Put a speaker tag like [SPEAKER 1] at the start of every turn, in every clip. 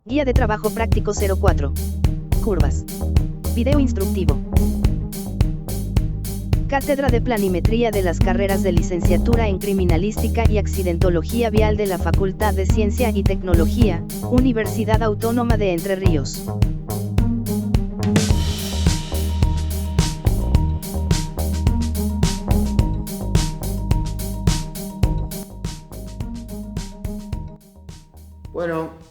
[SPEAKER 1] Guía de trabajo práctico 04. Curvas. Video instructivo. Cátedra de Planimetría de las carreras de licenciatura en Criminalística y Accidentología Vial de la Facultad de Ciencia y Tecnología, Universidad Autónoma de Entre Ríos.
[SPEAKER 2] Bueno,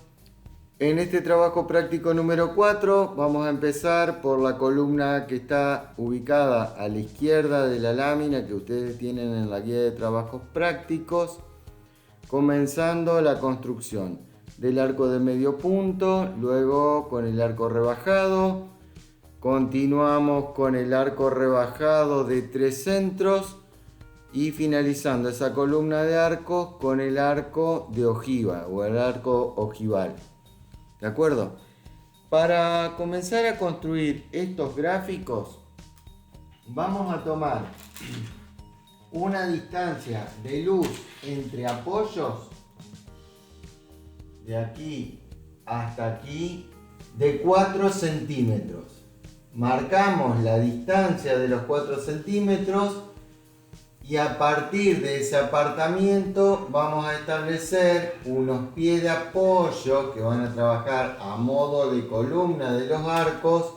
[SPEAKER 2] en este trabajo práctico número 4 vamos a empezar por la columna que está ubicada a la izquierda de la lámina que ustedes tienen en la guía de trabajos prácticos, comenzando la construcción del arco de medio punto, luego con el arco rebajado, continuamos con el arco rebajado de 3 centros y finalizando esa columna de arcos con el arco de ojiva o el arco ojival. ¿De acuerdo? Para comenzar a construir estos gráficos, vamos a tomar una distancia de luz entre apoyos de aquí hasta aquí de 4 centímetros. Marcamos la distancia de los 4 centímetros y a partir de ese apartamiento vamos a establecer unos pies de apoyo que van a trabajar a modo de columna de los arcos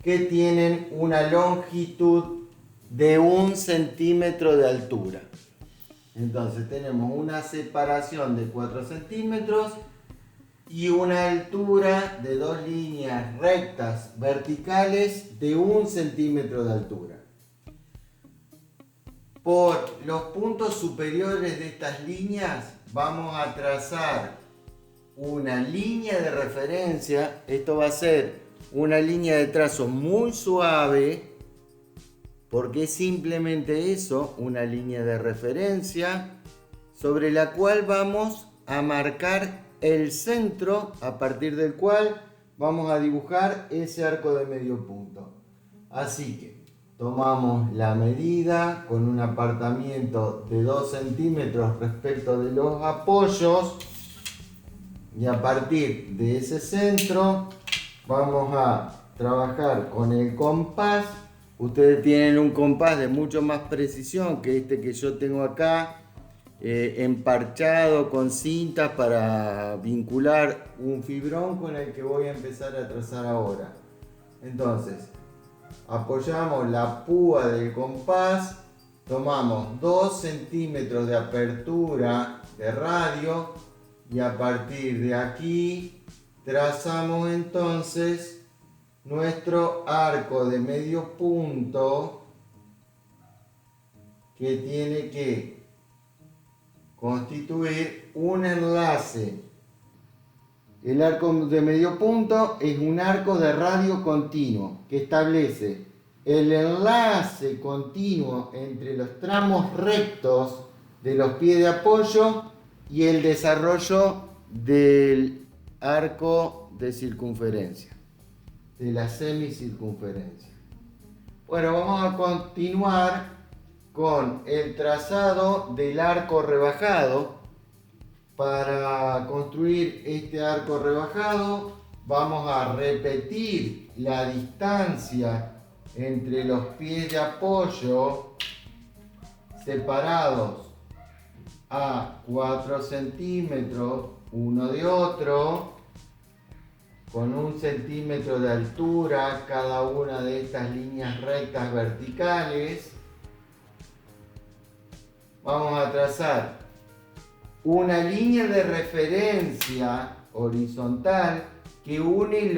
[SPEAKER 2] que tienen una longitud de 1 centímetro de altura. Entonces tenemos una separación de 4 centímetros y una altura de 2 líneas rectas verticales de 1 centímetro de altura. Por los puntos superiores de estas líneas vamos a trazar una línea de referencia. Esto va a ser una línea de trazo muy suave, porque es simplemente eso, una línea de referencia sobre la cual vamos a marcar el centro a partir del cual vamos a dibujar ese arco de medio punto. Así que tomamos la medida con un apartamiento de 2 centímetros respecto de los apoyos y a partir de ese centro vamos a trabajar con el compás. Ustedes tienen un compás de mucho más precisión que este que yo tengo acá, emparchado con cintas para vincular un fibrón con el que voy a empezar a trazar ahora. Entonces, apoyamos la púa del compás, tomamos 2 centímetros de apertura de radio y a partir de aquí trazamos entonces nuestro arco de medio punto que tiene que constituir un enlace. El arco de medio punto es un arco de radio continuo que establece el enlace continuo entre los tramos rectos de los pies de apoyo y el desarrollo del arco de circunferencia, de la semicircunferencia. Bueno, vamos a continuar con el trazado del arco rebajado. Para construir este arco rebajado vamos a repetir la distancia entre los pies de apoyo separados a 4 centímetros uno de otro, con 1 centímetro de altura cada una de estas líneas rectas verticales. Vamos a trazar una línea de referencia horizontal que une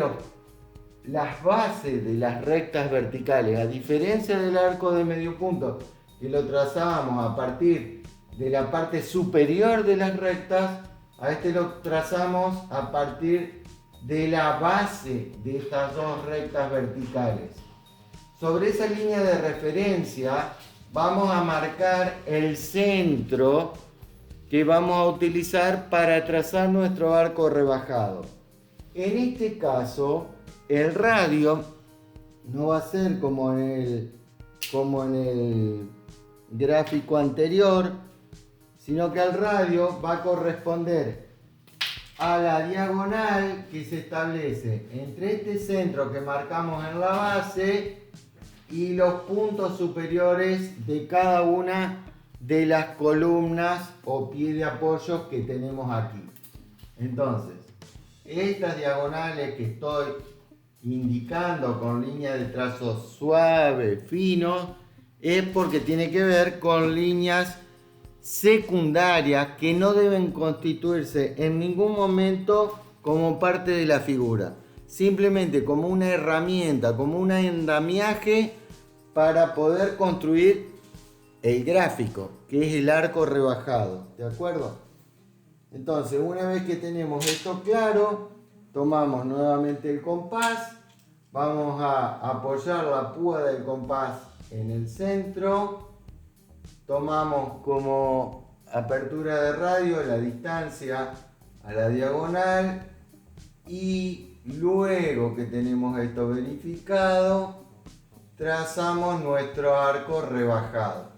[SPEAKER 2] las bases de las rectas verticales. A diferencia del arco de medio punto, que lo trazábamos a partir de la parte superior de las rectas, a este lo trazamos a partir de la base de estas 2 rectas verticales. Sobre esa línea de referencia vamos a marcar el centro que vamos a utilizar para trazar nuestro arco rebajado. En este caso, el radio no va a ser como en el gráfico anterior, sino que al radio va a corresponder a la diagonal que se establece entre este centro que marcamos en la base y los puntos superiores de cada una de las columnas o pie de apoyo que tenemos aquí. Entonces, estas diagonales que estoy indicando con líneas de trazo suave, fino, es porque tiene que ver con líneas secundarias que no deben constituirse en ningún momento como parte de la figura, simplemente como una herramienta, como un andamiaje para poder construir el gráfico, que es el arco rebajado, ¿de acuerdo? Entonces, una vez que tenemos esto claro, tomamos nuevamente el compás, vamos a apoyar la púa del compás en el centro, tomamos como apertura de radio la distancia a la diagonal y luego que tenemos esto verificado, trazamos nuestro arco rebajado.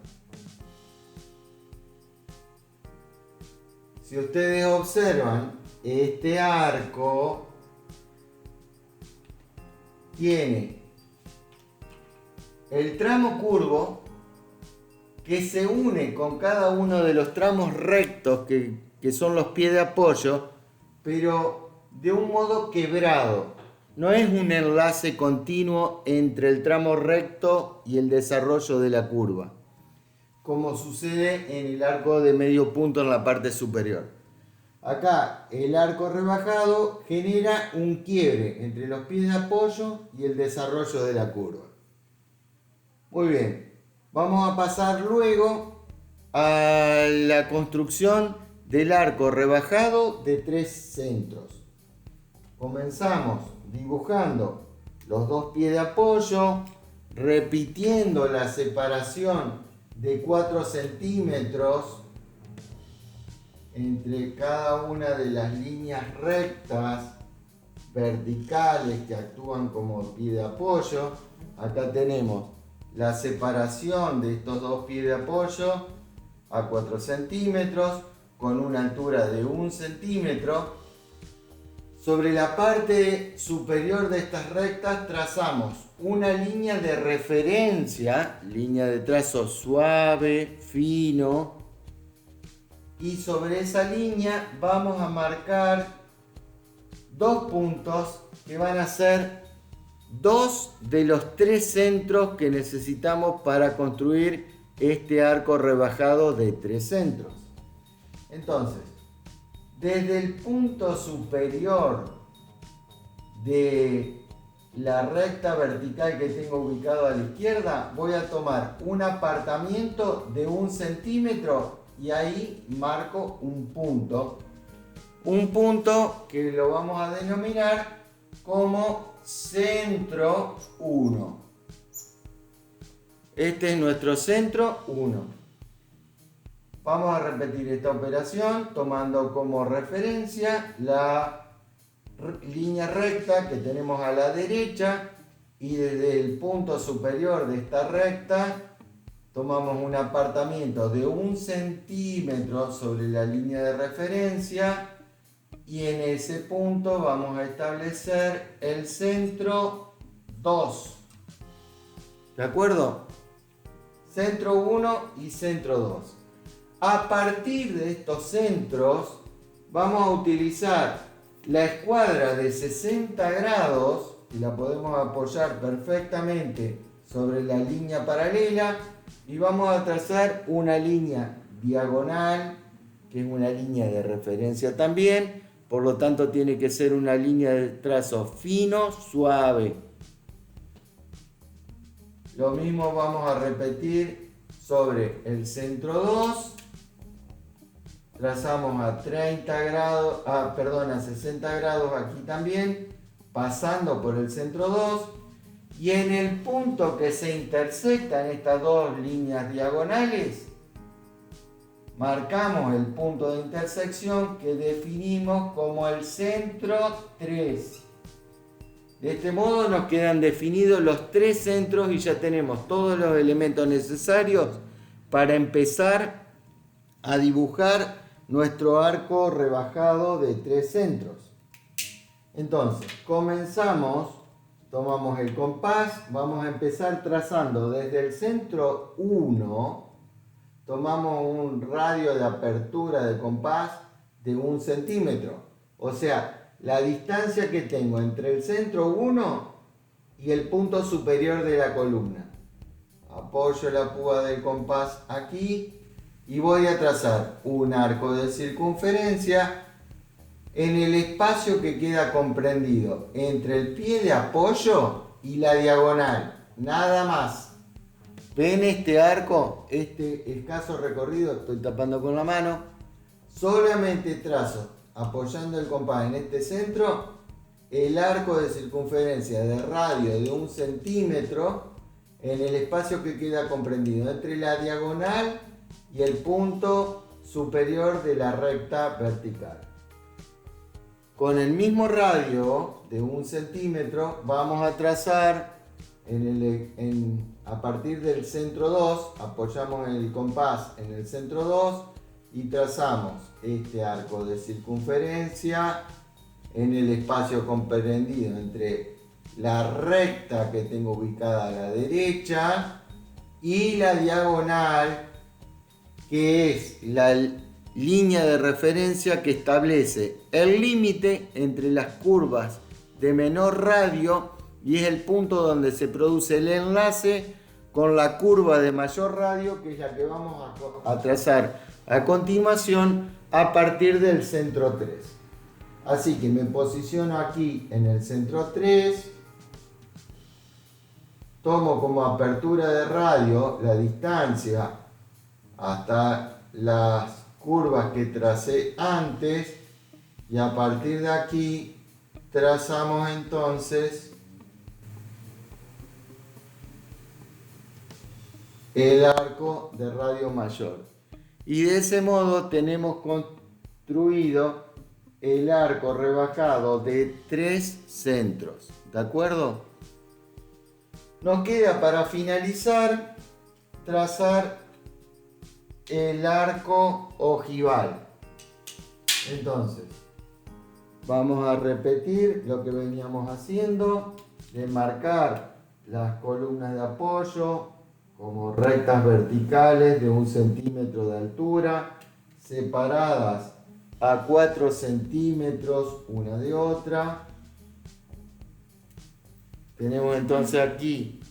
[SPEAKER 2] Si ustedes observan, este arco tiene el tramo curvo que se une con cada uno de los tramos rectos que son los pies de apoyo, pero de un modo quebrado. No es un enlace continuo entre el tramo recto y el desarrollo de la curva, como sucede en el arco de medio punto en la parte superior. Acá el arco rebajado genera un quiebre entre los pies de apoyo y el desarrollo de la curva. Muy bien, vamos a pasar luego a la construcción del arco rebajado de 3 centros. Comenzamos dibujando los 2 pies de apoyo, repitiendo la separación de 4 centímetros entre cada una de las líneas rectas verticales que actúan como pie de apoyo. Acá tenemos la separación de estos 2 pies de apoyo a 4 centímetros con una altura de 1 centímetro. Sobre la parte superior de estas rectas trazamos una línea de referencia, línea de trazo suave, fino, y sobre esa línea vamos a marcar 2 puntos que van a ser 2 de los 3 centros que necesitamos para construir este arco rebajado de 3 centros. Entonces, desde el punto superior de la recta vertical que tengo ubicado a la izquierda, voy a tomar un apartamiento de 1 centímetro y ahí marco un punto que lo vamos a denominar como centro 1. Este es nuestro centro 1. Vamos a repetir esta operación tomando como referencia la línea recta que tenemos a la derecha y desde el punto superior de esta recta tomamos un apartamiento de 1 centímetro sobre la línea de referencia y en ese punto vamos a establecer el centro 2. ¿De acuerdo? Centro 1 y centro 2. A partir de estos centros vamos a utilizar la escuadra de 60 grados y la podemos apoyar perfectamente sobre la línea paralela y vamos a trazar una línea diagonal que es una línea de referencia también, por lo tanto tiene que ser una línea de trazo fino, suave. Lo mismo vamos a repetir sobre el centro 2. Trazamos a 30 grados, a 60 grados aquí también, pasando por el centro 2. Y en el punto que se intersectan estas 2 líneas diagonales, marcamos el punto de intersección que definimos como el centro 3. De este modo nos quedan definidos los 3 centros y ya tenemos todos los elementos necesarios para empezar a dibujar nuestro arco rebajado de 3 centros. Entonces, comenzamos, tomamos el compás, vamos a empezar trazando desde el centro 1, tomamos un radio de apertura de compás de 1 centímetro. O sea, la distancia que tengo entre el centro 1 y el punto superior de la columna. Apoyo la púa del compás aquí y voy a trazar un arco de circunferencia en el espacio que queda comprendido entre el pie de apoyo y la diagonal, nada más. ¿Ven este arco? Este escaso recorrido, estoy tapando con la mano. Solamente trazo, apoyando el compás en este centro, el arco de circunferencia de radio de 1 centímetro en el espacio que queda comprendido entre la diagonal y el punto superior de la recta vertical. Con el mismo radio de 1 centímetro vamos a trazar a partir del centro 2, apoyamos el compás en el centro 2 y trazamos este arco de circunferencia en el espacio comprendido entre la recta que tengo ubicada a la derecha y la diagonal, que es la línea de referencia que establece el límite entre las curvas de menor radio y es el punto donde se produce el enlace con la curva de mayor radio, que es la que vamos a trazar a continuación a partir del centro 3. Así que me posiciono aquí en el centro 3, tomo como apertura de radio la distancia hasta las curvas que tracé antes y a partir de aquí trazamos entonces el arco de radio mayor. Y de ese modo tenemos construido el arco rebajado de 3 centros. ¿De acuerdo? Nos queda para finalizar trazar el arco ojival. Entonces, vamos a repetir lo que veníamos haciendo, de marcar las columnas de apoyo como rectas verticales de 1 centímetro de altura, separadas a 4 centímetros una de otra. Tenemos entonces aquí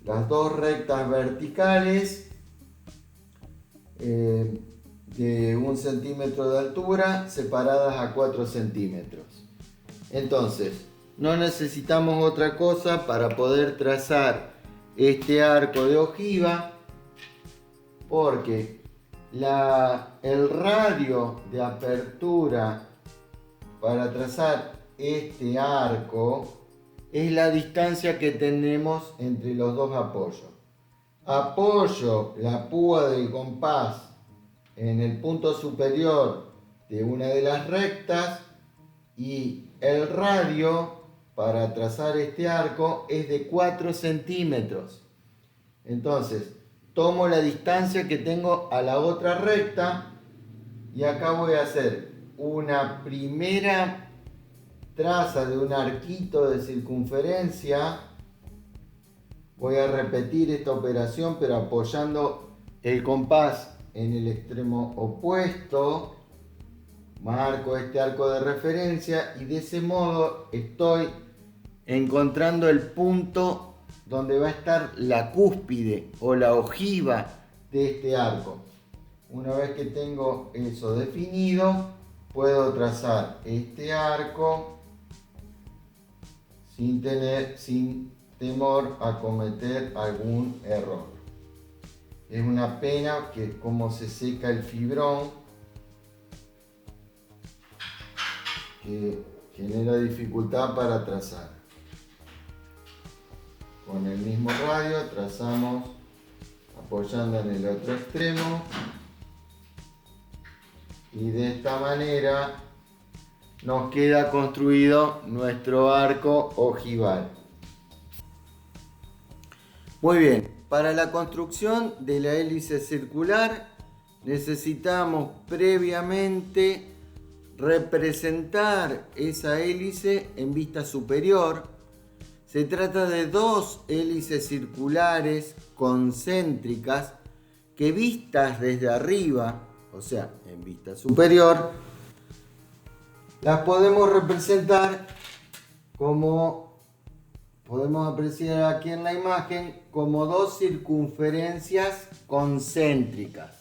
[SPEAKER 2] las dos rectas verticales de 1 centímetro de altura separadas a 4 centímetros. Entonces, no necesitamos otra cosa para poder trazar este arco de ojiva, porque el radio de apertura para trazar este arco es la distancia que tenemos entre los dos apoyos. Apoyo la púa del compás en el punto superior de una de las rectas y el radio para trazar este arco es de 4 centímetros. Entonces, tomo la distancia que tengo a la otra recta y acá voy a hacer una primera traza de un arquito de circunferencia. Voy a repetir esta operación pero apoyando el compás en el extremo opuesto. Marco este arco de referencia y de ese modo estoy encontrando el punto donde va a estar la cúspide o la ojiva de este arco. Una vez que tengo eso definido, puedo trazar este arco sin temor a cometer algún error. Es una pena que como se seca el fibrón, que genera dificultad para trazar. Con el mismo radio trazamos apoyando en el otro extremo y de esta manera nos queda construido nuestro arco ojival. Muy bien, para la construcción de la hélice circular necesitamos previamente representar esa hélice en vista superior. Se trata de dos hélices circulares concéntricas que vistas desde arriba, o sea, en vista superior, las podemos representar como podemos apreciar aquí en la imagen como dos circunferencias concéntricas.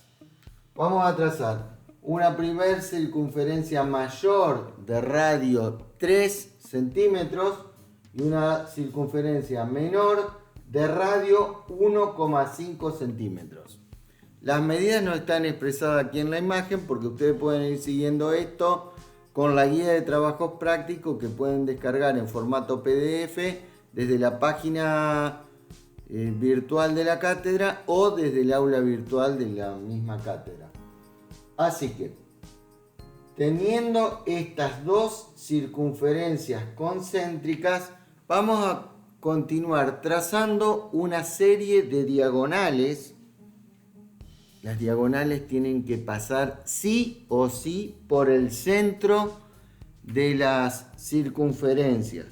[SPEAKER 2] Vamos a trazar una primer circunferencia mayor de radio 3 centímetros y una circunferencia menor de radio 1,5 centímetros. Las medidas no están expresadas aquí en la imagen porque ustedes pueden ir siguiendo esto con la guía de trabajos prácticos que pueden descargar en formato PDF desde la página virtual de la cátedra o desde el aula virtual de la misma cátedra. Así que, teniendo estas dos circunferencias concéntricas, vamos a continuar trazando una serie de diagonales. Las diagonales tienen que pasar sí o sí por el centro de las circunferencias.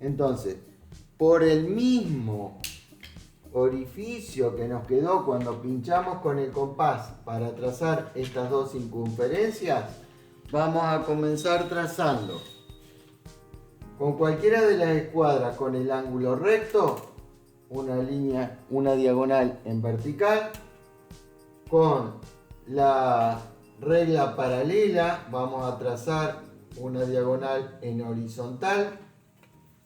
[SPEAKER 2] Entonces, por el mismo orificio que nos quedó cuando pinchamos con el compás para trazar estas dos circunferencias, vamos a comenzar trazando con cualquiera de las escuadras con el ángulo recto una línea, una diagonal en vertical. Con la regla paralela vamos a trazar una diagonal en horizontal.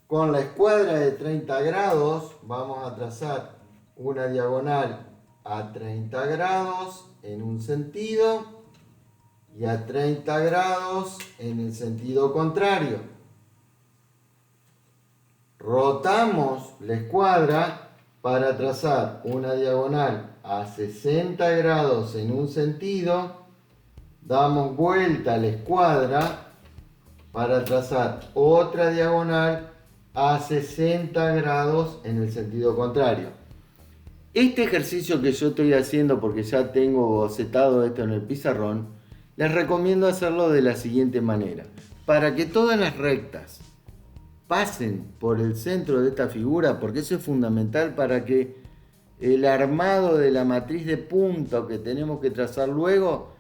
[SPEAKER 2] Con la escuadra de 30 grados vamos a trazar una diagonal a 30 grados en un sentido y a 30 grados en el sentido contrario. Rotamos la escuadra para trazar una diagonal a 60 grados en un sentido. Damos vuelta a la escuadra para trazar otra diagonal a 60 grados en el sentido contrario. Este ejercicio que yo estoy haciendo, porque ya tengo bocetado esto en el pizarrón, les recomiendo hacerlo de la siguiente manera. Para que todas las rectas pasen por el centro de esta figura, porque eso es fundamental para que el armado de la matriz de punto que tenemos que trazar luego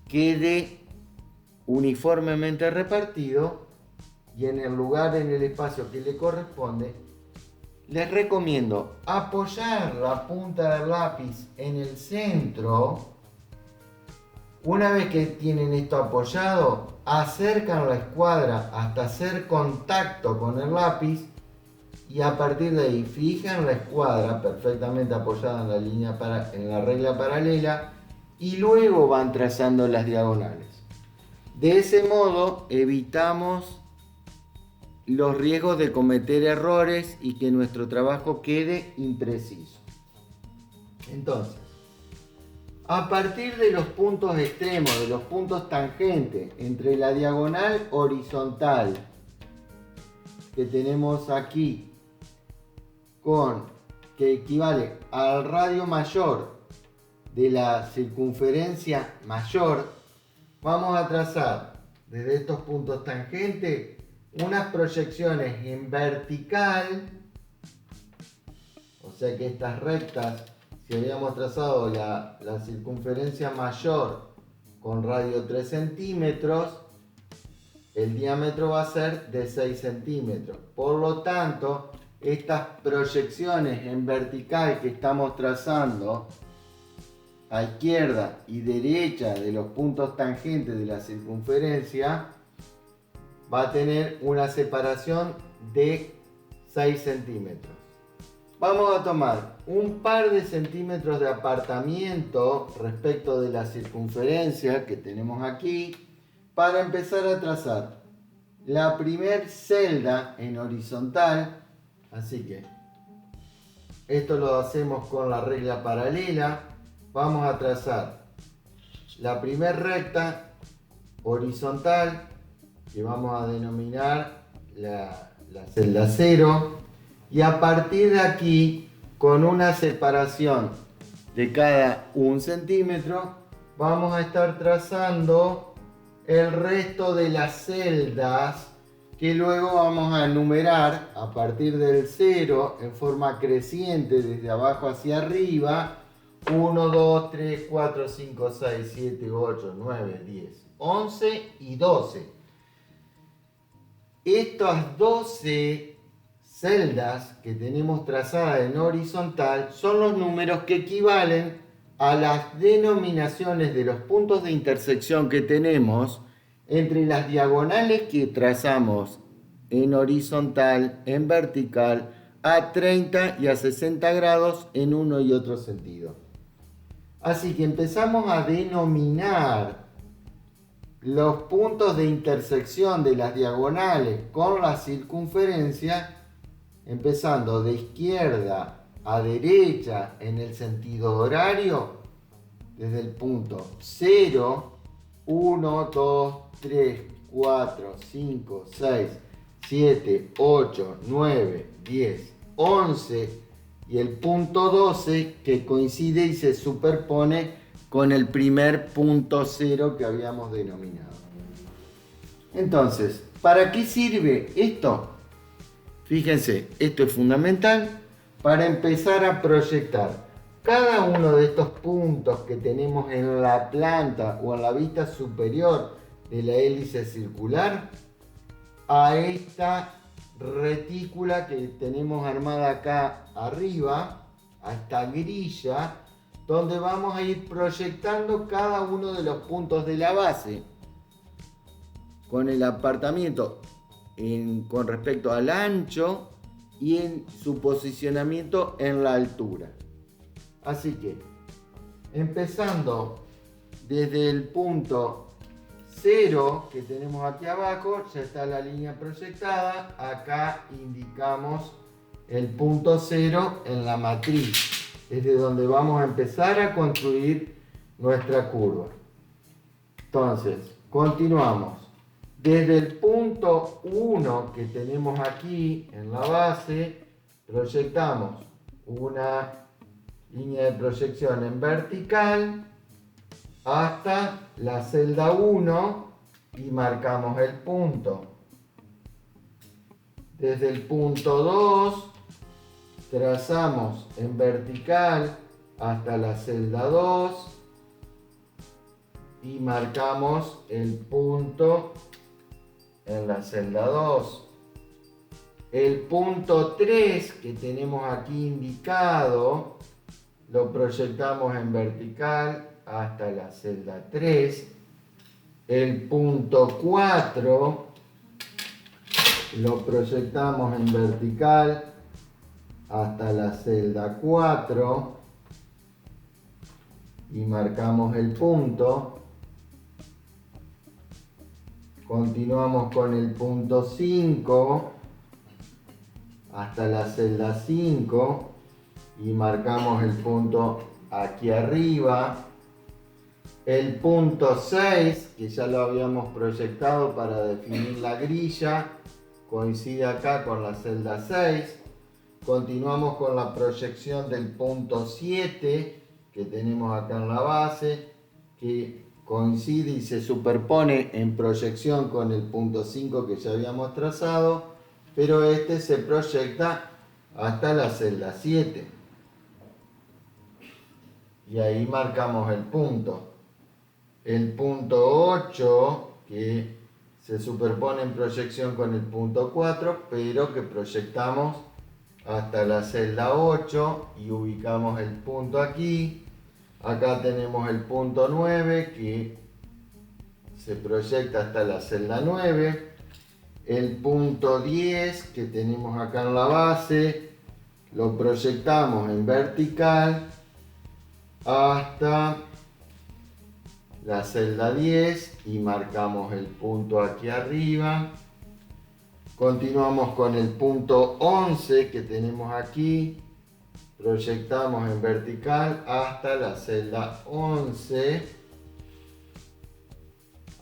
[SPEAKER 2] quede uniformemente repartido y en el lugar, en el espacio que le corresponde, les recomiendo apoyar la punta del lápiz en el centro. Una vez que tienen esto apoyado, acercan la escuadra hasta hacer contacto con el lápiz y a partir de ahí fijan la escuadra perfectamente apoyada en la línea en la regla paralela y luego van trazando las diagonales. De ese modo evitamos los riesgos de cometer errores y que nuestro trabajo quede impreciso. Entonces, a partir de los puntos extremos, de los puntos tangentes entre la diagonal horizontal que tenemos aquí, que equivale al radio mayor de la circunferencia mayor, vamos a trazar desde estos puntos tangentes unas proyecciones en vertical, o sea que estas rectas, si habíamos trazado la circunferencia mayor con radio 3 centímetros, el diámetro va a ser de 6 centímetros. Por lo tanto, estas proyecciones en vertical que estamos trazando a izquierda y derecha de los puntos tangentes de la circunferencia va a tener una separación de 6 centímetros. Vamos a tomar un par de centímetros de apartamiento respecto de la circunferencia que tenemos aquí para empezar a trazar la primer celda en horizontal. Así que esto lo hacemos con la regla paralela. Vamos a trazar la primera recta horizontal que vamos a denominar la celda 0 y a partir de aquí, con una separación de cada 1 centímetro, vamos a estar trazando el resto de las celdas que luego vamos a enumerar a partir del 0 en forma creciente desde abajo hacia arriba. 1, 2, 3, 4, 5, 6, 7, 8, 9, 10, 11 y 12. Estas 12 celdas que tenemos trazadas en horizontal son los números que equivalen a las denominaciones de los puntos de intersección que tenemos entre las diagonales que trazamos en horizontal, en vertical, a 30 y a 60 grados en uno y otro sentido. Así que empezamos a denominar los puntos de intersección de las diagonales con la circunferencia, empezando de izquierda a derecha en el sentido horario, desde el punto 0, 1, 2, 3, 4, 5, 6, 7, 8, 9, 10, 11 y el punto 12 que coincide y se superpone con el primer punto 0 que habíamos denominado. Entonces, ¿para qué sirve esto? Fíjense, esto es fundamental para empezar a proyectar cada uno de estos puntos que tenemos en la planta o en la vista superior de la hélice circular a esta retícula que tenemos armada acá arriba, a esta grilla, donde vamos a ir proyectando cada uno de los puntos de la base con el apartamiento con respecto al ancho y en su posicionamiento en la altura. Así que, empezando desde el punto 0 que tenemos aquí abajo, ya está la línea proyectada. Acá indicamos el punto 0 en la matriz, desde donde vamos a empezar a construir nuestra curva. Entonces, continuamos. Desde el punto 1 que tenemos aquí en la base, proyectamos una línea de proyección en vertical hasta la celda 1 y marcamos el punto. Desde el punto 2 trazamos en vertical hasta la celda 2 y marcamos el punto en la celda 2. El punto 3 que tenemos aquí indicado lo proyectamos en vertical hasta la celda 3. El punto 4 lo proyectamos en vertical hasta la celda 4 y marcamos el punto. Continuamos con el punto 5 hasta la celda 5 y marcamos el punto aquí arriba. El punto 6, que ya lo habíamos proyectado para definir la grilla, coincide acá con la celda 6. Continuamos con la proyección del punto 7 que tenemos acá en la base, que coincide y se superpone en proyección con el punto 5 que ya habíamos trazado, pero este se proyecta hasta la celda 7. Y ahí marcamos el punto. El punto 8 que se superpone en proyección con el punto 4, pero que proyectamos hasta la celda 8 y ubicamos el punto aquí. Acá tenemos el punto 9 que se proyecta hasta la celda 9. El punto 10 que tenemos acá en la base lo proyectamos en vertical hasta la celda 10 y marcamos el punto aquí arriba. Continuamos con el punto 11 que tenemos aquí. Proyectamos en vertical hasta la celda 11.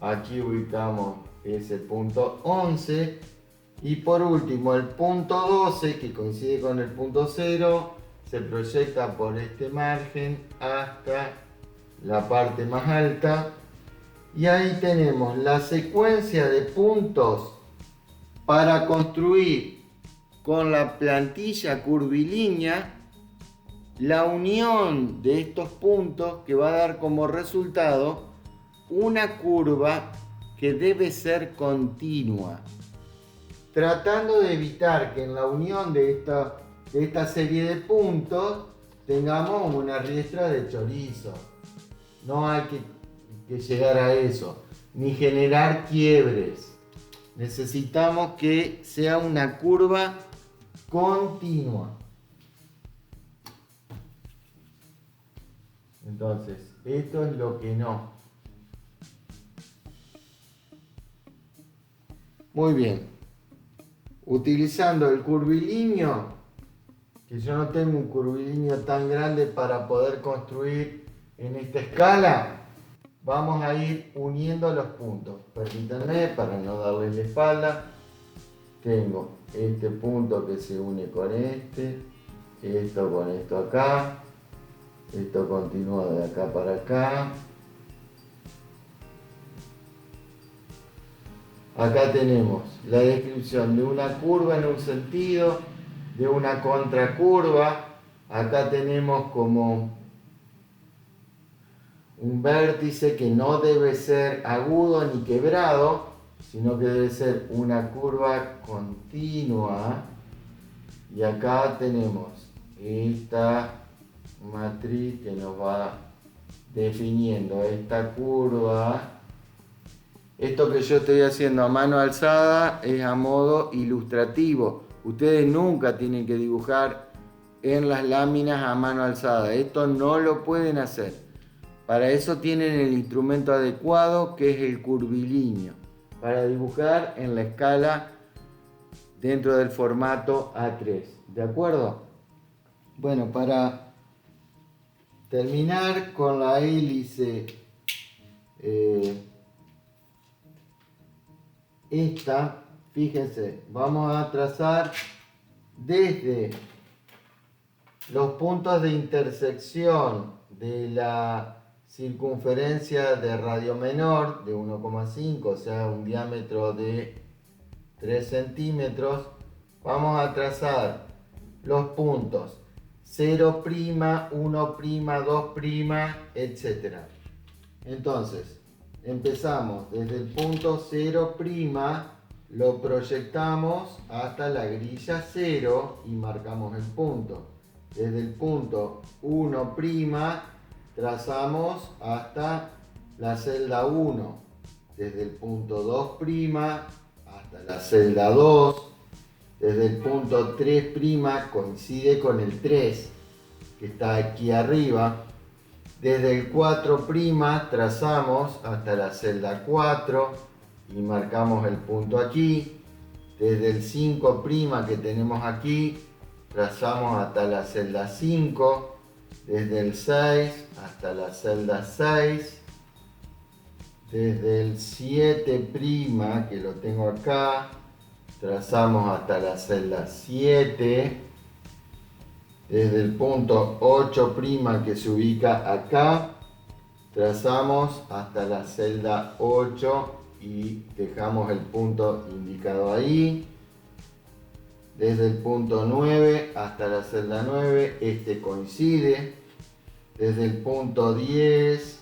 [SPEAKER 2] Aquí ubicamos ese punto 11. Y por último el punto 12 que coincide con el punto 0 se proyecta por este margen hasta la parte más alta. Y ahí tenemos la secuencia de puntos para construir con la plantilla curvilínea la unión de estos puntos que va a dar como resultado una curva que debe ser continua, tratando de evitar que en la unión de esta serie de puntos tengamos una riestra de chorizo. No hay que llegar a eso, ni generar quiebres. Necesitamos que sea una curva continua. Entonces, esto es lo que no. Muy bien. Utilizando el curvilíneo, que yo no tengo un curvilíneo tan grande para poder construir en esta escala, vamos a ir uniendo los puntos. Permítanme, para no darles la espalda, tengo este punto que se une con esto con esto acá, esto continúa de acá para acá. Acá tenemos la descripción de una curva en un sentido, de una contracurva. Acá tenemos como un vértice que no debe ser agudo ni quebrado, sino que debe ser una curva continua. Y acá tenemos esta matriz que nos va definiendo esta curva. Esto que yo estoy haciendo a mano alzada es a modo ilustrativo. Ustedes nunca tienen que dibujar en las láminas a mano alzada. Esto no lo pueden hacer. Para eso tienen el instrumento adecuado, que es el curvilíneo, para dibujar en la escala dentro del formato A3. ¿De acuerdo? Bueno, para terminar con la hélice esta, fíjense, vamos a trazar desde los puntos de intersección de la circunferencia de radio menor de 1,5, o sea, un diámetro de 3 centímetros. Vamos a trazar los puntos 0', 1', 2', etc. Entonces, empezamos desde el punto 0', lo proyectamos hasta la grilla 0 y marcamos el punto. Desde el punto 1', trazamos hasta la celda 1. Desde el punto 2' hasta la celda 2. Desde el punto 3' coincide con el 3, que está aquí arriba. Desde el 4' trazamos hasta la celda 4 y marcamos el punto aquí. Desde el 5' que tenemos aquí, trazamos hasta la celda 5. Desde el 6 hasta la celda 6. Desde el 7', que lo tengo acá, trazamos hasta la celda 7. Desde el punto 8', que se ubica acá, trazamos hasta la celda 8 y dejamos el punto indicado ahí. Desde el punto 9 hasta la celda 9, este coincide. Desde el punto 10',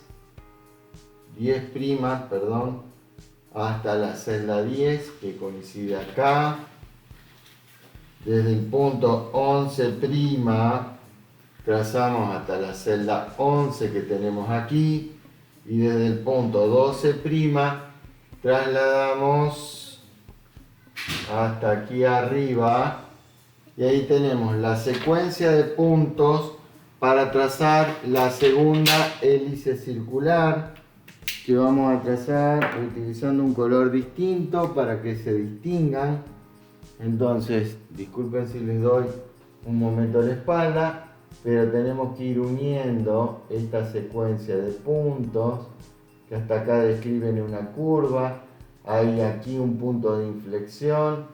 [SPEAKER 2] hasta la celda 10, que coincide acá. Desde el punto 11', trazamos hasta la celda 11 que tenemos aquí. Y desde el punto 12', trasladamos hasta aquí arriba. Y ahí tenemos la secuencia de puntos para trazar la segunda hélice circular, que vamos a trazar utilizando un color distinto para que se distingan. Entonces, disculpen si les doy un momento la espalda, pero tenemos que ir uniendo esta secuencia de puntos que hasta acá describen una curva. Hay aquí un punto de inflexión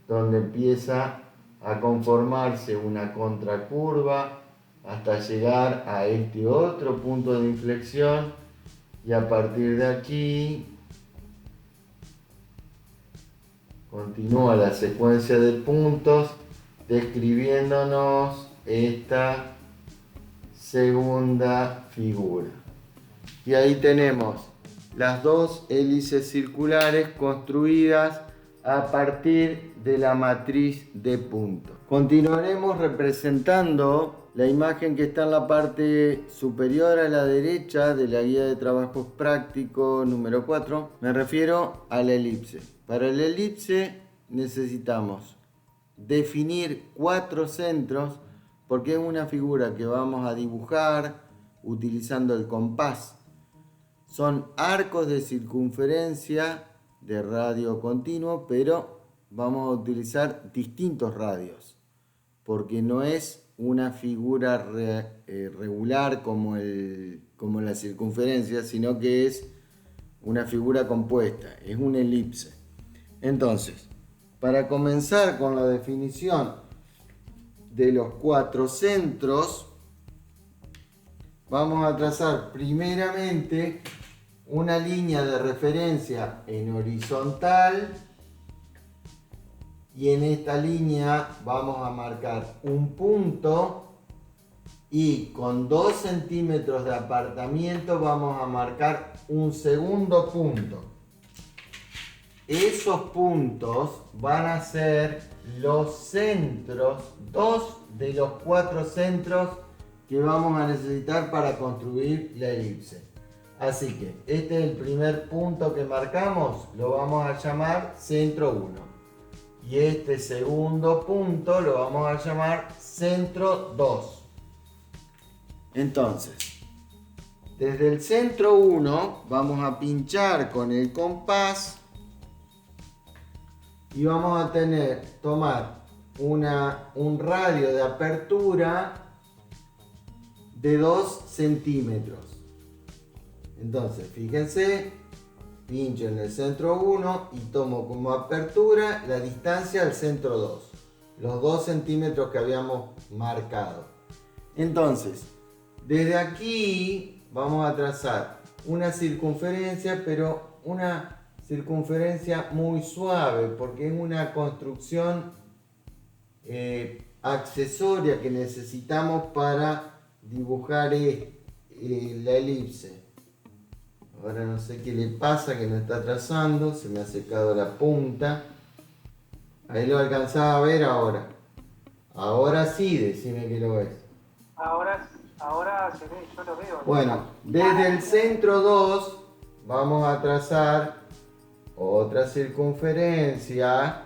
[SPEAKER 2] donde empieza a conformarse una contracurva hasta llegar a este otro punto de inflexión, y a partir de aquí continúa la secuencia de puntos describiéndonos esta segunda figura. Y ahí tenemos las dos hélices circulares construidas a partir de la matriz de puntos. Continuaremos representando la imagen que está en la parte superior a la derecha de la guía de trabajos prácticos número 4. Me refiero a la elipse. Para la elipse necesitamos definir 4 centros, porque es una figura que vamos a dibujar utilizando el compás. Son arcos de circunferencia de radio continuo, pero vamos a utilizar distintos radios, porque no es una figura regular como la circunferencia, sino que es una figura compuesta, es una elipse. Entonces, para comenzar con la definición de los 4 centros, vamos a trazar primeramente una línea de referencia en horizontal, y en esta línea vamos a marcar un punto, y con 2 centímetros de apartamiento vamos a marcar un segundo punto. Esos puntos van a ser los centros, 2 de los 4 centros que vamos a necesitar para construir la elipse. Así que este es el primer punto que marcamos, lo vamos a llamar centro 1. Y este segundo punto lo vamos a llamar centro 2. Entonces, desde el centro 1 vamos a pinchar con el compás y vamos a tomar un radio de apertura de 2 centímetros. Entonces, fíjense, pincho en el centro 1 y tomo como apertura la distancia al centro 2, los 2 centímetros que habíamos marcado. Entonces, desde aquí vamos a trazar una circunferencia, pero una circunferencia muy suave, porque es una construcción accesoria que necesitamos para dibujar la elipse. Ahora no sé qué le pasa, que no está trazando, se me ha secado la punta. Ahí lo alcanzaba a ver ahora. Ahora sí, decime que lo ves.
[SPEAKER 3] Ahora se ve, yo lo veo.
[SPEAKER 2] Bueno, desde el centro 2 vamos a trazar otra circunferencia.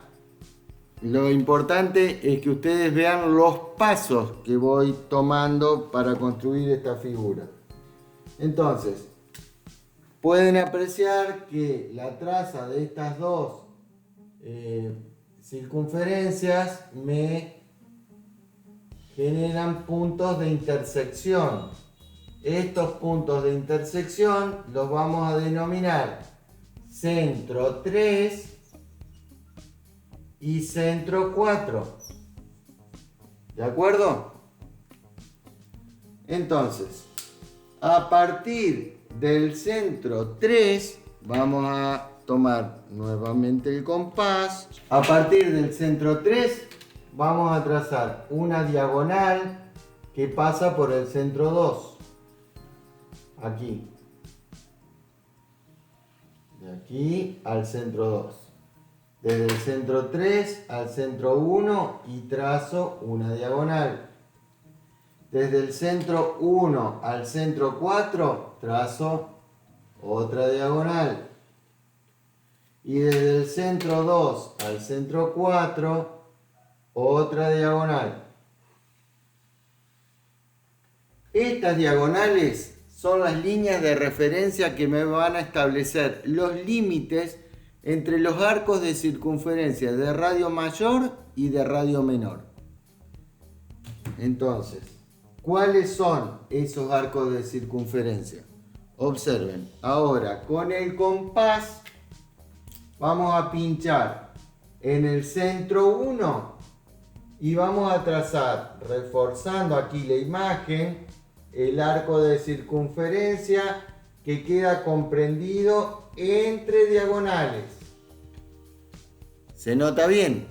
[SPEAKER 2] Lo importante es que ustedes vean los pasos que voy tomando para construir esta figura. Entonces, pueden apreciar que la traza de estas dos circunferencias me generan puntos de intersección. Estos puntos de intersección los vamos a denominar centro 3 y centro 4. ¿De acuerdo? Entonces, a partir del centro 3 vamos a tomar nuevamente el compás. A partir del centro 3 vamos a trazar una diagonal que pasa por el centro 2. Aquí. De aquí al centro 2. Desde el centro 3 al centro 1 y trazo una diagonal. Desde el centro 1 al centro 4 trazo otra diagonal. Y desde el centro 2 al centro 4 otra diagonal. Estas diagonales son las líneas de referencia que me van a establecer los límites entre los arcos de circunferencia de radio mayor y de radio menor. Entonces, ¿cuáles son esos arcos de circunferencia? Observen, ahora con el compás vamos a pinchar en el centro 1 Y vamos a trazar, reforzando aquí la imagen, el arco de circunferencia que queda comprendido entre diagonales. ¿Se nota bien?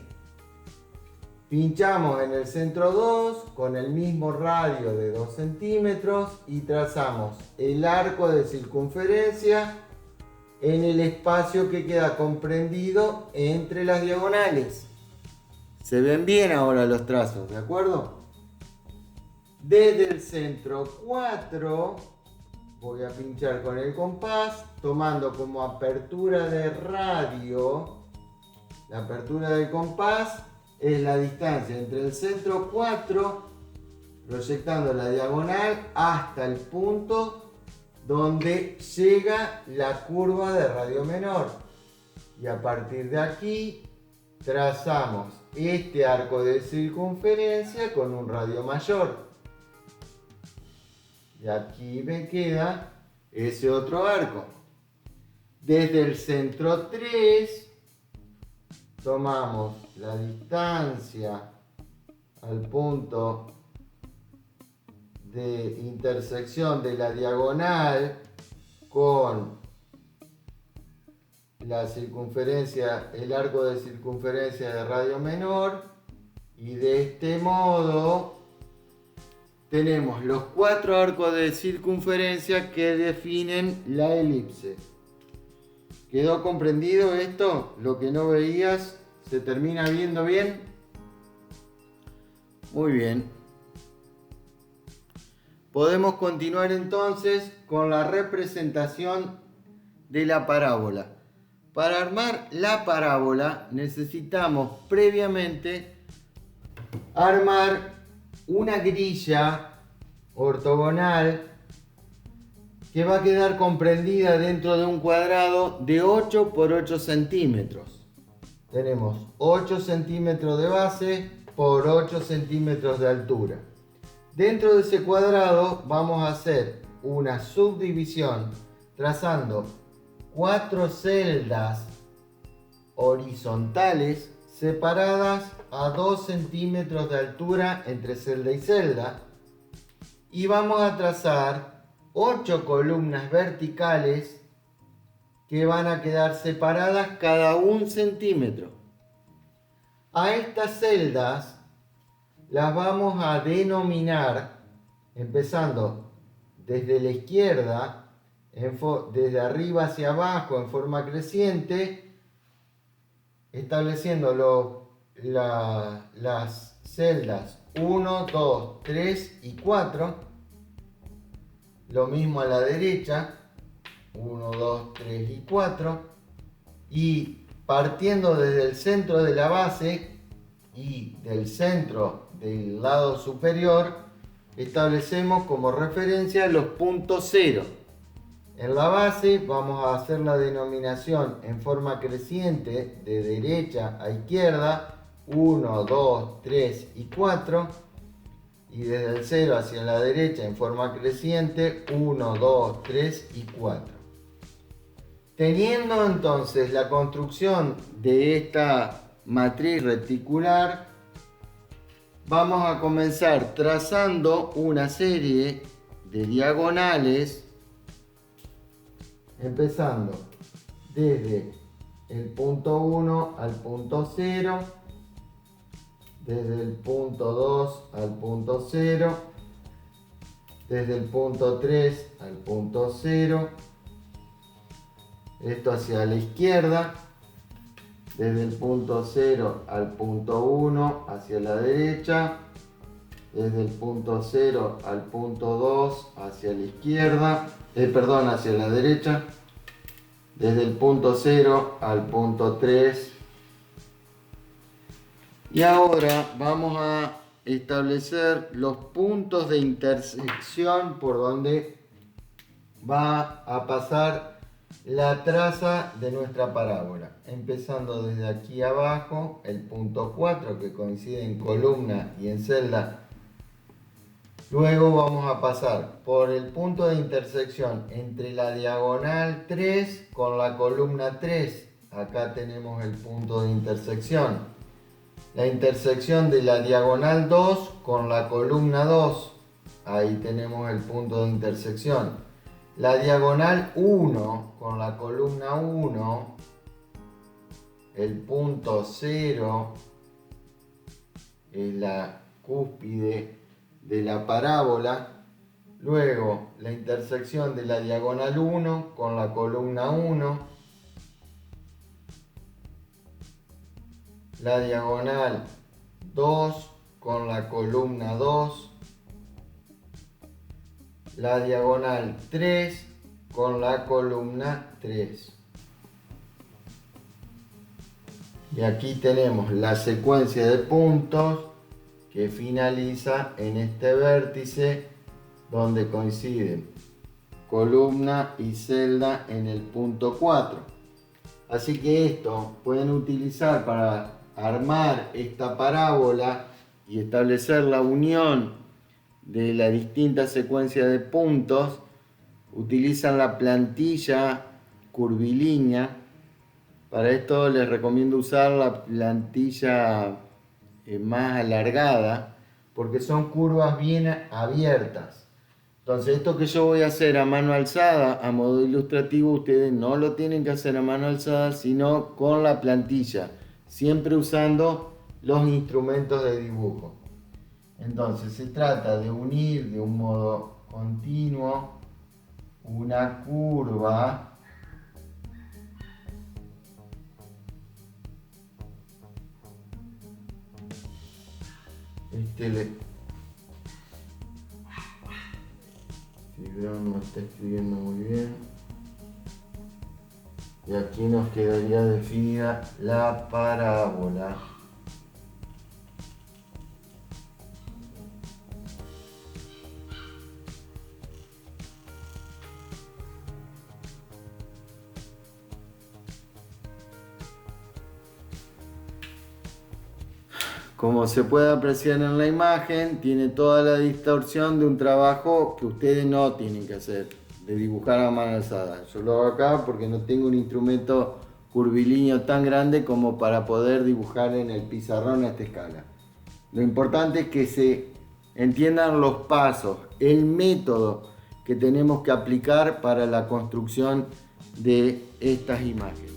[SPEAKER 2] Pinchamos en el centro 2 con el mismo radio de 2 centímetros y trazamos el arco de circunferencia en el espacio que queda comprendido entre las diagonales. Se ven bien ahora los trazos, ¿de acuerdo? Desde el centro 4 voy a pinchar con el compás, tomando como apertura de radio. La apertura del compás es la distancia entre el centro 4, proyectando la diagonal hasta el punto donde llega la curva de radio menor. Y a partir de aquí trazamos este arco de circunferencia con un radio mayor. Y aquí me queda ese otro arco. Desde el centro 3 tomamos la distancia al punto de intersección de la diagonal con la circunferencia, el arco de circunferencia de radio menor, y de este modo tenemos los 4 arcos de circunferencia que definen la elipse. ¿Quedó comprendido esto? Lo que no veías, ¿se termina viendo bien? Muy bien. Podemos continuar entonces con la representación de la parábola. Para armar la parábola necesitamos previamente armar una grilla ortogonal que va a quedar comprendida dentro de un cuadrado de 8 por 8 centímetros. Tenemos 8 centímetros de base por 8 centímetros de altura. Dentro de ese cuadrado vamos a hacer una subdivisión trazando 4 celdas horizontales separadas a 2 centímetros de altura entre celda y celda, y vamos a trazar 8 columnas verticales que van a quedar separadas cada 1 centímetro. A estas celdas las vamos a denominar, empezando desde la izquierda, desde arriba hacia abajo en forma creciente, estableciendo las celdas 1, 2, 3 y 4. Lo mismo a la derecha, 1, 2, 3 y 4. Y partiendo desde el centro de la base y del centro del lado superior, establecemos como referencia los puntos 0. En la base vamos a hacer la denominación en forma creciente de derecha a izquierda, 1, 2, 3 y 4. Y desde el 0 hacia la derecha en forma creciente, 1, 2, 3 y 4. Teniendo entonces la construcción de esta matriz reticular, vamos a comenzar trazando una serie de diagonales, empezando desde el punto 1 al punto 0, desde el punto 2 al punto 0, desde el punto 3 al punto 0, esto hacia la izquierda, desde el punto 0 al punto 1 hacia la derecha, desde el punto 0 al punto 2 hacia la izquierda, hacia la derecha, desde el punto 0 al punto 3. Y ahora vamos a establecer los puntos de intersección por donde va a pasar la traza de nuestra parábola. Empezando desde aquí abajo, el punto 4 que coincide en columna y en celda. Luego vamos a pasar por el punto de intersección entre la diagonal 3 con la columna 3. Acá tenemos el punto de intersección. la intersección de la diagonal 2 con la columna 2. Ahí tenemos el punto de intersección. La diagonal 1 con la columna 1, el punto 0 es la cúspide de la parábola. Luego la intersección de la diagonal 1 con la columna 1, la diagonal 2 con la columna 2, la diagonal 3 con la columna 3. Y aquí tenemos la secuencia de puntos que finaliza en este vértice donde coinciden columna y celda en el punto 4. Así que esto pueden utilizar para armar esta parábola y establecer la unión de la distinta secuencia de puntos. Utilizan la plantilla curvilínea. Para esto les recomiendo usar la plantilla más alargada porque son curvas bien abiertas. Entonces esto que yo voy a hacer a mano alzada, a modo ilustrativo, ustedes no lo tienen que hacer a mano alzada, sino con la plantilla, siempre usando los instrumentos de dibujo. Entonces se trata de unir de un modo continuo una curva Cibrón no está escribiendo muy bien. Y aquí nos quedaría definida la parábola. Como se puede apreciar en la imagen, tiene toda la distorsión de un trabajo que ustedes no tienen que hacer, de dibujar a mano alzada. Yo lo hago acá porque no tengo un instrumento curvilíneo tan grande como para poder dibujar en el pizarrón a esta escala. Lo importante es que se entiendan los pasos, el método que tenemos que aplicar para la construcción de estas imágenes.